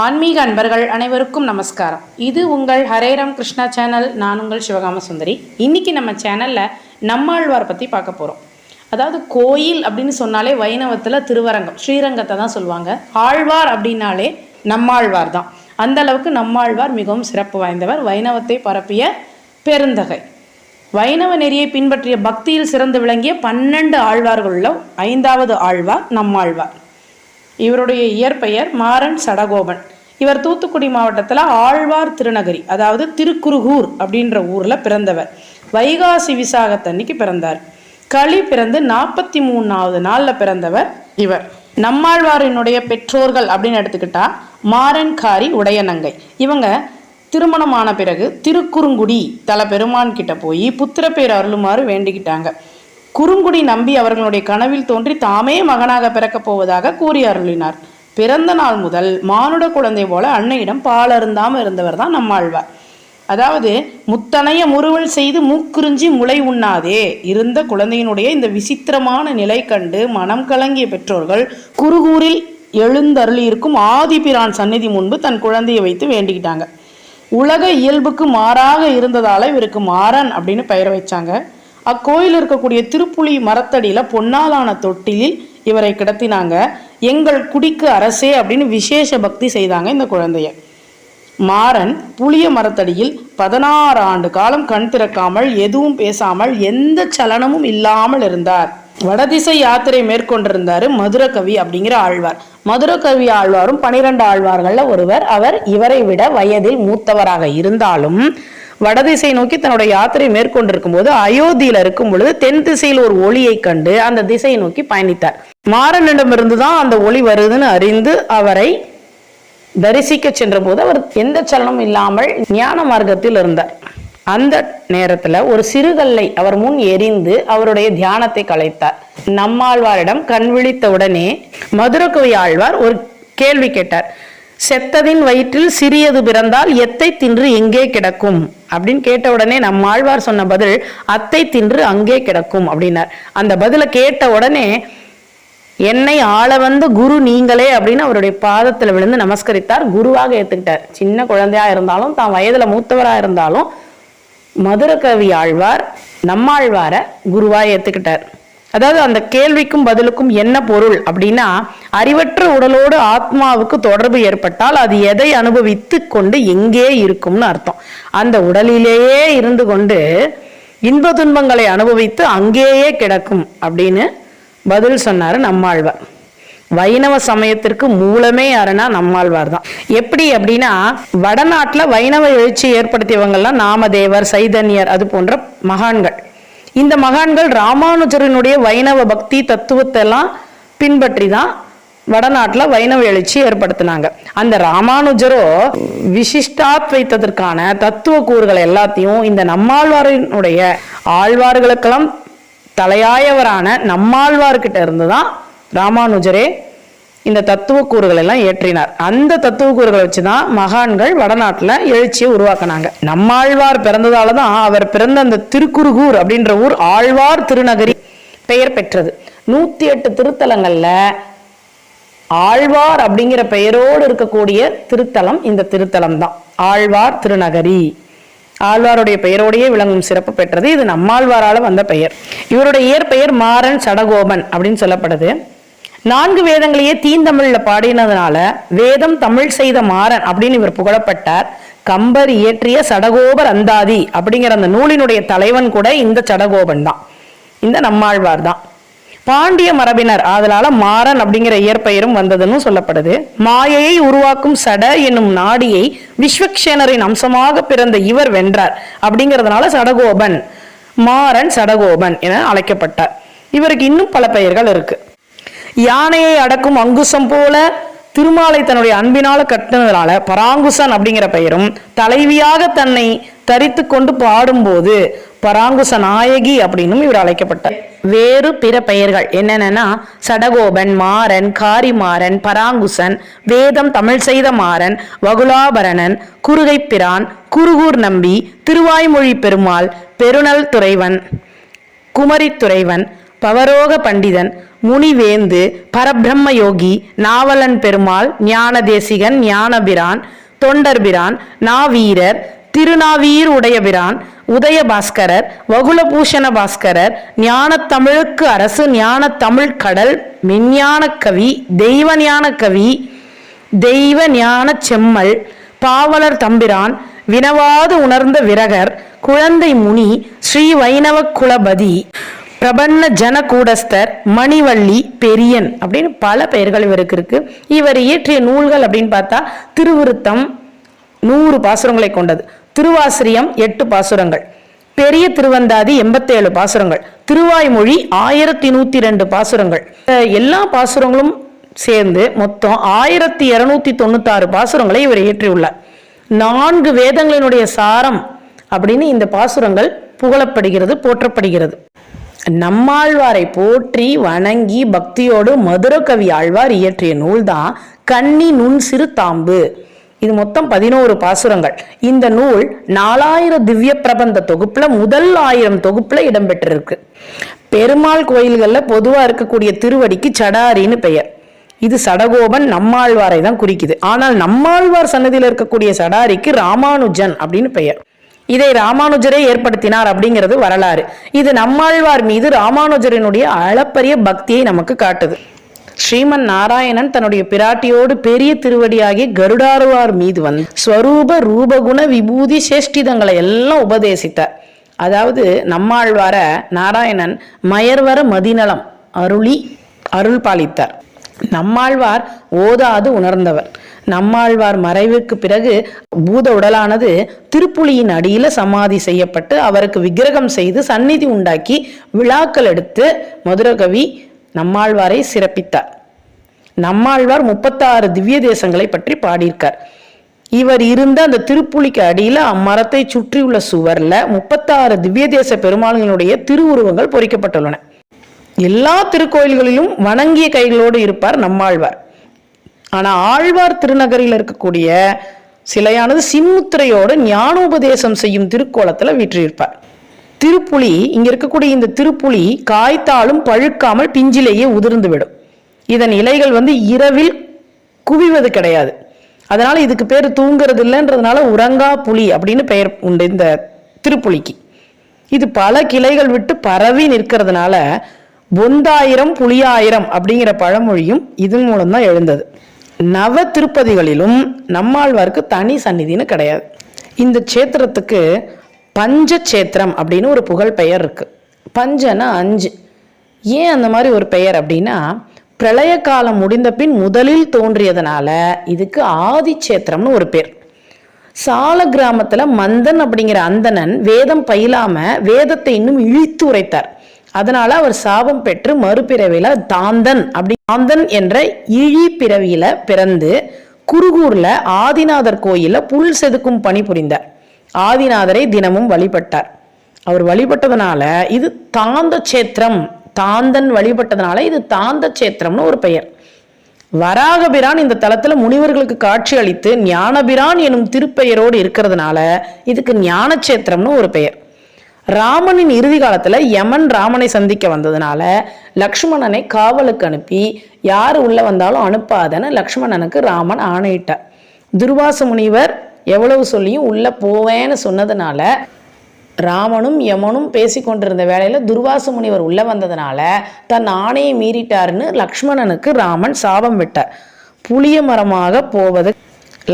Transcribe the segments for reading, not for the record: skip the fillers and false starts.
ஆன்மீக அன்பர்கள் அனைவருக்கும் நமஸ்காரம். இது உங்கள் ஹரேராம் கிருஷ்ணா சேனல். நான் உங்கள் சிவகாம சுந்தரி. இன்னைக்கு நம்ம சேனலில் நம்மாழ்வார் பற்றி பார்க்க போகிறோம். அதாவது கோயில் அப்படின்னு சொன்னாலே வைணவத்தில் திருவரங்கம் ஸ்ரீரங்கத்தை தான் சொல்லுவாங்க. ஆழ்வார் அப்படின்னாலே நம்மாழ்வார் தான். அந்த அளவுக்கு நம்மாழ்வார் மிகவும் சிறப்பு வாய்ந்தவர். வைணவத்தை பரப்பிய பெருந்தகை. வைணவ நெறியை பின்பற்றிய பக்தியில் சிறந்து விளங்கிய 12 ஆழ்வார்களுள்ள 5வது ஆழ்வார் நம்மாழ்வார். இவருடைய இயற்பெயர் மாறன் சடகோபன். இவர் தூத்துக்குடி மாவட்டத்தில் ஆழ்வார் திருநகரி, அதாவது திருக்குறுகூர் அப்படின்ற ஊரில் பிறந்தவர். வைகாசி விசாகத்தன்னைக்கு பிறந்தார். களி பிறந்து 43வது நாளில் பிறந்தவர் இவர். நம்மாழ்வாரினுடைய பெற்றோர்கள் அப்படின்னு எடுத்துக்கிட்டா மாறன் காரி உடையநங்கை. இவங்க திருமணமான பிறகு திருக்குறுங்குடி தல பெருமான் கிட்ட போய் புத்திர பேர் அருளுமாறு வேண்டிக்கிட்டாங்க. குறுங்குடி நம்பி அவர்களுடைய கனவில் தோன்றி தாமே மகனாக பிறக்கப் போவதாக கூறி அருளினார். பிறந்த நாள் முதல் மானுட குழந்தை போல அன்னையிடம் பால் அருந்தாமல் இருந்தவர் தான் நம்மாழ்வார். அதாவது முத்தனைய முறுவல் செய்து மூக்குறிஞ்சி முளை உண்ணாதே இருந்த குழந்தையினுடைய இந்த விசித்திரமான நிலை கண்டு மனம் கலங்கிய பெற்றோர்கள் குறுகூரில் எழுந்தருளி இருக்கும் ஆதிபிரான் சந்நிதி முன்பு தன் குழந்தையை வைத்து வேண்டிக்கிட்டாங்க. உலக இயல்புக்கு மாறாக இருந்ததால இவருக்கு மாறன் அப்படின்னு பெயர் வச்சாங்க. அக்கோயில் இருக்கக்கூடிய திருப்புலி மரத்தடியில் பொன்னாலான தொட்டிலில் இவரை கிடத்தினாங்க. எங்கள் குடிக்கு அரசே அப்படின்னு விசேஷ பக்தி செய்தாங்க இந்த குழந்தைய. மாறன் புளிய மரத்தடியில் 16 ஆண்டு காலம் கண் திறக்காமல் எதுவும் பேசாமல் எந்த சலனமும் இல்லாமல் இருந்தார். வடதிசை யாத்திரை மேற்கொண்டிருந்தாரு மதுரகவி அப்படிங்கிற ஆழ்வார். மதுரகவி ஆழ்வாரும் 12 ஆழ்வார்கள்ல ஒருவர். அவர் இவரை விட வயதில் மூத்தவராக இருந்தாலும் வடதிசை நோக்கி தன்னுடைய யாத்திரை மேற்கொண்டிருக்கும் போது அயோத்தியில இருக்கும் பொழுது தென் திசையில் ஒரு ஒளியை கண்டு அந்த திசையை நோக்கி பயணித்தார். மாறனிடமிருந்துதான் அந்த ஒளி வருதுன்னு அறிந்து அவரை தரிசிக்க சென்ற போது அவர் எந்த சலனமும் இல்லாமல் ஞான மார்க்கத்தில் இருந்தார். அந்த நேரத்துல ஒரு சிறுகல்லை அவர் முன் எரிந்து அவருடைய தியானத்தை கலைத்தார். நம்மாழ்வாரிடம் கண் விழித்தவுடனே மதுரகவி ஆழ்வார் ஒரு கேள்வி கேட்டார். செத்ததின் வயிற்றில் சிறியது பிறந்தால் எத்தை தின்று எங்கே கிடக்கும் அப்படின்னு கேட்ட உடனே நம்மாழ்வார் சொன்ன பதில் அத்தை தின்று அங்கே கிடக்கும் அப்படின்னார். அந்த பதில கேட்ட உடனே என்னை ஆள வந்த குரு நீங்களே அப்படின்னு அவருடைய பாதத்துல விழுந்து நமஸ்கரித்தார். குருவாக ஏத்துக்கிட்டார். சின்ன குழந்தையா இருந்தாலும் தான் வயதுல மூத்தவரா இருந்தாலும் மதுரகவி ஆழ்வார் நம்மாழ்வார குருவா ஏத்துக்கிட்டார். அதாவது அந்த கேள்விக்கும் பதிலுக்கும் என்ன பொருள் அப்படின்னா, அறிவற்ற உடலோடு ஆத்மாவுக்கு தொடர்பு ஏற்பட்டால் அது எதை அனுபவித்து கொண்டு எங்கே இருக்கும்னு அர்த்தம். அந்த உடலிலேயே இருந்து கொண்டு இன்ப துன்பங்களை அனுபவித்து அங்கேயே கிடக்கும் அப்படின்னு பதில் சொன்னாரு நம்மாழ்வார். வைணவ சமயத்திற்கு மூலமே யாருன்னா நம்மாழ்வார் தான். எப்படி அப்படின்னா, வடநாட்டுல வைணவ எழுச்சி ஏற்படுத்தியவங்கள்லாம் நாமதேவர், சைதன்யர், அது போன்ற மகான்கள். இந்த மகான்கள் ராமானுஜரினுடைய வைணவ பக்தி தத்துவத்தை எல்லாம் பின்பற்றி தான் வடநாட்டுல வைணவ எழுச்சி ஏற்படுத்தினாங்க. அந்த ராமானுஜரோ விசிஷ்டாத்வைத்ததற்கான தத்துவ கூறுகள் எல்லாத்தையும் இந்த நம்மாழ்வாரினுடைய ஆழ்வார்களுக்கெல்லாம் தலையாயவரான நம்மாழ்வார்கிட்ட இருந்துதான் ராமானுஜரே இந்த தத்துவ கூறுகள் எல்லாம் ஏற்றினார். அந்த தத்துவ கூறுகளை வச்சுதான் மகான்கள் வடநாட்டுல எழுச்சியை உருவாக்குனாங்க. நம்மாழ்வார் பிறந்ததாலதான் அவர் பிறந்த அந்த திருக்குறுகூர் அப்படின்ற ஊர் ஆழ்வார் திருநகரி பெயர் பெற்றது. 108 திருத்தலங்கள்ல ஆழ்வார் அப்படிங்கிற பெயரோடு இருக்கக்கூடிய திருத்தலம் இந்த திருத்தலம் தான், ஆழ்வார் திருநகரி. ஆழ்வாருடைய பெயரோடையே விளங்கும் சிறப்பு பெற்றது. இது நம்மாழ்வாரால வந்த பெயர். இவருடைய இயற்பெயர் மாறன் சடகோபன் அப்படின்னு சொல்லப்படுது. 4 வேதங்களையே தீந்தமிழ்ல பாடினதுனால வேதம் தமிழ் செய்த மாறன் அப்படின்னு இவர் புகழப்பட்டார். கம்பர் இயற்றிய சடகோபர் அந்தாதி அப்படிங்கிற அந்த நூலினுடைய தலைவன் கூட இந்த சடகோபன் தான், இந்த நம்மாழ்வார் தான். பாண்டிய மரபினர், அதனால மாறன் அப்படிங்கிற இயற்பெயரும் வந்ததுன்னு சொல்லப்படுது. மாயையை உருவாக்கும் சட என்னும் நாடியை விஸ்வக்சேனரின் அம்சமாக பிறந்த இவர் வென்றார் அப்படிங்கிறதுனால சடகோபன், மாறன் சடகோபன் என அழைக்கப்பட்டார். இவருக்கு இன்னும் பல பெயர்கள் இருக்கு. யானையை அடக்கும் அங்குசம் போல திருமாலை தன்னுடைய அன்பினால கட்டினதுனால பராங்குசன் அப்படிங்கிற பெயரும், தலைவியாக தன்னை தரித்து கொண்டு பாடும்போது பராங்குச நாயகி அப்படின்னும் இவர் அழைக்கப்பட்டார். வேறு பிற பெயர்கள் என்னென்னா சடகோபன், மாறன், காரிமாறன், பராங்குசன், வேதம் தமிழ் செய்த மாறன், வகுலாபரணன், குறுகைப்பிரான், குறுகூர் நம்பி, திருவாய்மொழி பெருமாள், பெருநல் துறைவன், குமரி துறைவன், பவரோக பண்டிதன், முனிவேந்து, பரபிரம்ம யோகி, நாவலன் பெருமாள், ஞான தேசிகன், ஞானபிரான், தொண்டர்பிரான், நாவீரர், திருநாவீர் உடையபிரான், உதய பாஸ்கரர், வகுலபூஷண பாஸ்கரர், ஞான தமிழுக்கு அரசு, ஞான தமிழ் கடல், மெஞ்ஞான கவி, தெய்வ ஞான கவி, தெய்வ ஞான செம்மல், பாவலர் தம்பிரான், வினவாது உணர்ந்த விரகர், குழந்தை முனி, ஸ்ரீ வைணவ குலபதி, பிரபன்ன ஜனகூடஸ்தர், மணிவள்ளி, பெரியன் அப்படின்னு பல பெயர்கள் இவருக்கு இருக்கு. இவர் இயற்றிய நூல்கள் அப்படின்னு பார்த்தா திருவிருத்தம் 100 பாசுரங்களை கொண்டது, திருவாசிரியம் 8 பாசுரங்கள், பெரிய திருவந்தாதி 87 பாசுரங்கள், திருவாய்மொழி 1102 பாசுரங்கள். எல்லா பாசுரங்களும் சேர்ந்து மொத்தம் 1296 பாசுரங்களை இவர் இயற்றியுள்ளார். 4 வேதங்களினுடைய சாரம் அப்படின்னு இந்த பாசுரங்கள் புகழப்படுகிறது, போற்றப்படுகிறது. நம்மாழ்வாரை போற்றி வணங்கி பக்தியோடு மதுரகவி ஆழ்வார் இயற்றிய நூல்தான் கன்னி நுண் சிறு தாம்பு. இது மொத்தம் 11 பாசுரங்கள். இந்த நூல் 4000 திவ்ய பிரபந்த தொகுப்புல முதல் 1000 தொகுப்புல இடம்பெற்றிருக்கு. பெருமாள் கோயில்கள்ல பொதுவா இருக்கக்கூடிய திருவடிக்கு சடாரின்னு பெயர். இது சடகோபன் நம்மாழ்வாரை தான் குறிக்குது. ஆனால் நம்மாழ்வார் சன்னதியில் இருக்கக்கூடிய சடாரிக்கு ராமானுஜன் அப்படின்னு பெயர். இதை ராமானுஜரே ஏற்படுத்தினார் அப்படிங்கிறது வரலாறு. இது நம்மாழ்வார் மீது ராமானுஜரினுடைய அளப்பரிய பக்தியை நமக்கு காட்டுது. ஸ்ரீமன் நாராயணன் தன்னுடைய பிராட்டியோடு பெரிய திருவடியாகிய கருடாழ்வார் மீது வந்து ஸ்வரூப ரூபகுண விபூதி சேஷ்டிதங்களை எல்லாம் உபதேசித்தார். அதாவது நம்மாழ்வார நாராயணன் மயர்வர மதிநலம் அருள் பாலித்தார். நம்மாழ்வார் ஓதாது உணர்ந்தவர். நம்மாழ்வார் மறைவுக்கு பிறகு பூத உடலானது திருப்புலியின் அடியில சமாதி செய்யப்பட்டு அவருக்கு விக்கிரகம் செய்து சந்நிதி உண்டாக்கி விழாக்கள் எடுத்து மதுரகவி நம்மாழ்வாரை சிறப்பித்தார். நம்மாழ்வார் 36 திவ்ய தேசங்களை பற்றி பாடியிருக்கார். இவர் இருந்த அந்த திருப்புலிக்கு அடியில அம்மரத்தை சுற்றியுள்ள சுவர்ல 36 திவ்ய தேச பெருமாள்களுடைய திருவுருவங்கள் பொறிக்கப்பட்டுள்ளன. எல்லா திருக்கோயில்களிலும் வணங்கிய கைகளோடு இருப்பார் நம்மாழ்வார். ஆனா ஆழ்வார் திருநகரில் இருக்கக்கூடிய சிலையானது சின்முத்திரையோடு ஞானோபதேசம் செய்யும் திருக்கோலத்துல வீற்றிருப்பார். திருப்புலி, இங்க இருக்கக்கூடிய இந்த திருப்புலி காய்த்தாலும் பழுக்காமல் பிஞ்சிலேயே உதிர்ந்து விடும். இதன் இலைகள் இரவில் குவிவது கிடையாது. அதனால இதுக்கு பேர் தூங்குறது இல்லைன்றதுனால உறங்கா புலி அப்படின்னு பெயர் உண்டு இந்த திருப்புலிக்கு. இது பல கிளைகள் விட்டு பரவி நிற்கிறதுனால பொந்தாயிரம் புலியாயிரம் அப்படிங்கிற பழமொழியும் இதன் மூலம்தான் எழுந்தது. நவ திருப்பதிகளிலும் நம்மாழ்வாருக்கு தனி சந்நிதின்னு கிடையாது. இந்த சேத்திரத்துக்கு பஞ்சச்சேத்திரம் அப்படின்னு ஒரு புகழ் பெயர் இருக்கு. பஞ்சனா 5. ஏன் அந்த மாதிரி ஒரு பெயர் அப்படின்னா, பிரளய காலம் முடிந்த பின் முதலில் தோன்றியதுனால இதுக்கு ஆதிச்சேத்திரம்னு ஒரு பேர். சால கிராமத்துல மந்தன் அப்படிங்கிற அந்தணன் வேதம் பயிலாம வேதத்தை இன்னும் இழித்து உரைத்தார். அதனால அவர் சாபம் பெற்று மறுபிறவில தாந்தன் என்ற இழி பிறவியில பிறந்து குருகூர்ல ஆதிநாதர் கோயில புல் செதுக்கும் பணி புரிந்தார். ஆதிநாதரை தினமும் வழிபட்டார். அவர் வழிபட்டதுனால இது தாந்த சேத்திரம், தாந்தன் வழிபட்டதுனால இது தாந்த சேத்திரம்னு ஒரு பெயர். வராகபிரான் இந்த தலத்துல முனிவர்களுக்கு காட்சி அளித்து ஞானபிரான் எனும் திருப்பெயரோடு இருக்கிறதுனால இதுக்கு ஞானச்சேத்திரம்னு ஒரு பெயர். ராமனின் இறுதி காலத்துல யமன் ராமனை சந்திக்க வந்ததுனால லக்ஷ்மணனை காவலுக்கு அனுப்பி யாரு உள்ள வந்தாலும் அனுப்பாதன்னு லக்ஷ்மணனுக்கு ராமன் ஆணையிட்டார். துர்வாச முனிவர் எவ்வளவு சொல்லியும் உள்ள போவேன்னு சொன்னதுனால ராமனும் யமனும் பேசி கொண்டிருந்த வேளையில துர்வாச முனிவர் உள்ள வந்ததுனால தன் ஆணையை மீறிட்டாருன்னு லக்ஷ்மணனுக்கு ராமன் சாபம் விட்டார். புளிய மரமாக போவது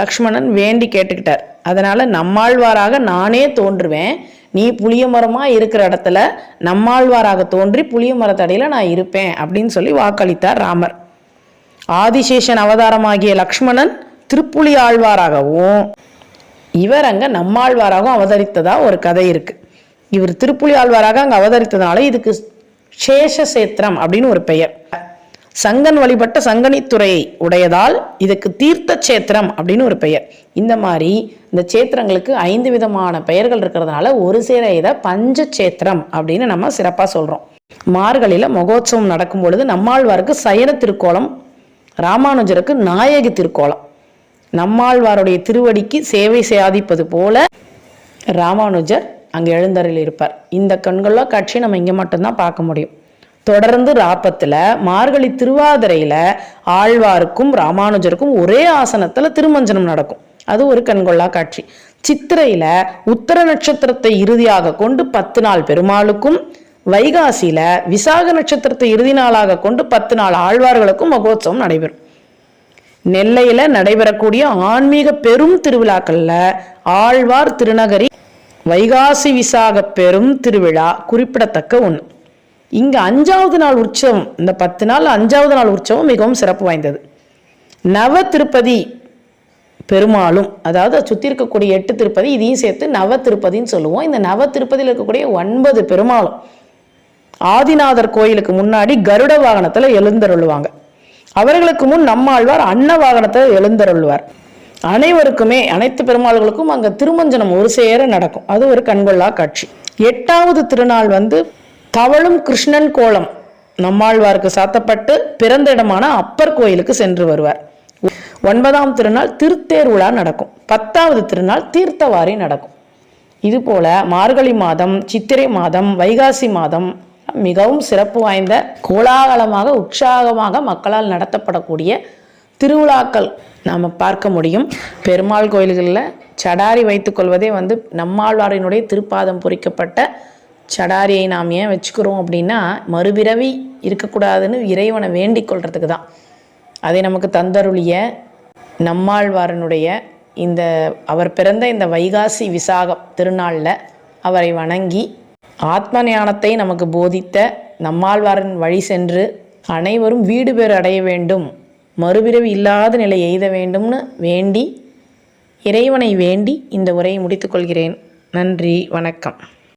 லக்ஷ்மணன் வேண்டி கேட்டுக்கிட்டார். அதனால நம்மாழ்வாராக நானே தோன்றுவேன், நீ புளிய மரமா இருக்கிற இடத்துல நம்மாழ்வாராக தோன்றி புளிய மரத்தடியில நான் இருப்பேன் அப்படின்னு சொல்லி வாக்களித்தார் ராமர். ஆதிசேஷன் அவதாரமாகிய லக்ஷ்மணன் திருப்புலி ஆழ்வாராகவும் இவர் அங்க நம்மாழ்வாராகவும் அவதரித்ததா ஒரு கதை இருக்கு. இவர் திருப்புலி ஆழ்வாராக அங்க அவதரித்ததுனால இதுக்கு சேஷசேத்திரம் அப்படின்னு ஒரு பெயர். சங்கன் வழிபட்ட சங்கனித்துறையை உடையதால் இதுக்கு தீர்த்த சேத்திரம் அப்படின்னு ஒரு பெயர். இந்த மாதிரி இந்த சேத்திரங்களுக்கு 5 விதமான பெயர்கள் இருக்கிறதுனால ஒரு சேர இதை பஞ்சச்சேத்திரம் அப்படின்னு நம்ம சிறப்பா சொல்றோம். மார்கழியில மகோத்சவம் நடக்கும் பொழுது நம்மாழ்வாருக்கு சயன திருக்கோலம், ராமானுஜருக்கு நாயகி திருக்கோலம். நம்மாழ்வாருடைய திருவடிக்கு சேவை சாதிப்பது போல ராமானுஜர் அங்கே எழுந்தருள் இருப்பார். இந்த கண்கொள்ளா காட்சி நம்ம இங்கே மட்டும்தான் பார்க்க முடியும். தொடர்ந்து ராப்பத்தில் மார்கழி திருவாதிரையில் ஆழ்வாருக்கும் ராமானுஜருக்கும் ஒரே ஆசனத்தில் திருமஞ்சனம் நடக்கும். அது ஒரு கண்கொள்ளா காட்சி. சித்திரையில் உத்தர நட்சத்திரத்தை இறுதியாக கொண்டு 10 நாள் பெருமாளுக்கும், வைகாசியில் விசாக நட்சத்திரத்தை இறுதி நாளாக கொண்டு 10 நாள் ஆழ்வார்களுக்கும் மகோத்சவம் நடைபெறும். நெல்லையில் நடைபெறக்கூடிய ஆன்மீக பெரும் திருவிழாக்கள்ல ஆழ்வார் திருநகரி வைகாசி விசாக பெரும் திருவிழா குறிப்பிடத்தக்க ஒன்று. இங்கே 5வது நாள் உற்சவம், இந்த 10 நாள் 5வது நாள் உற்சவம் மிகவும் சிறப்பு வாய்ந்தது. நவ திருப்பதி பெருமாளும், அதாவது சுற்றி இருக்கக்கூடிய 8 திருப்பதி இதையும் சேர்த்து நவ திருப்பதின்னு சொல்லுவோம். இந்த நவ திருப்பதியில் இருக்கக்கூடிய 9 பெருமாளும் ஆதிநாதர் கோயிலுக்கு முன்னாடி கருட வாகனத்தில் எழுந்தருள்வாங்க. அவர்களுக்கு முன் நம்மாழ்வார் அன்ன வாகனத்தில் எழுந்தருள்வார். அனைவருக்குமே, அனைத்து பெருமாள்களுக்கும் அங்கே திருமஞ்சனம் ஒரு சேர நடக்கும். அது ஒரு கண்கொள்ளா காட்சி. 8வது திருநாள் தவழும் கிருஷ்ணன் கோலம் நம்மாழ்வாருக்கு சாத்தப்பட்டு பிறந்த இடமான அப்பர் கோயிலுக்கு சென்று வருவார். 9ஆம் திருநாள் திருத்தேர் விழா நடக்கும். 10வது திருநாள் தீர்த்தவாரி நடக்கும். இது போல மார்கழி மாதம், சித்திரை மாதம், வைகாசி மாதம் மிகவும் சிறப்பு வாய்ந்த கோலாகலமாக உற்சாகமாக மக்களால் நடத்தப்படக்கூடிய திருவிழாக்கள் நாம் பார்க்க முடியும். பெருமாள் கோயில்களில் சடாரி வைத்துக்கொள்வதே நம்மாழ்வாரினுடைய திருப்பாதம் பொறிக்கப்பட்ட சடாரியை நாம் ஏன் வச்சுக்கிறோம் அப்படின்னா, மறுபிறவி இருக்கக்கூடாதுன்னு இறைவனை வேண்டிக் கொள்றதுக்கு தான். அதை நமக்கு தந்தருளிய நம்மாழ்வாரனுடைய அவர் பிறந்த இந்த வைகாசி விசாகம் திருநாளில் அவரை வணங்கி ஆத்ம ஞானத்தை நமக்கு போதித்த நம்மாழ்வாரின் வழி சென்று அனைவரும் வீடு பேறு அடைய வேண்டும், மறுபிறவி இல்லாத நிலை எய்த வேண்டும்னு வேண்டி, இறைவனை வேண்டி இந்த உரையை முடித்துக்கொள்கிறேன். நன்றி, வணக்கம்.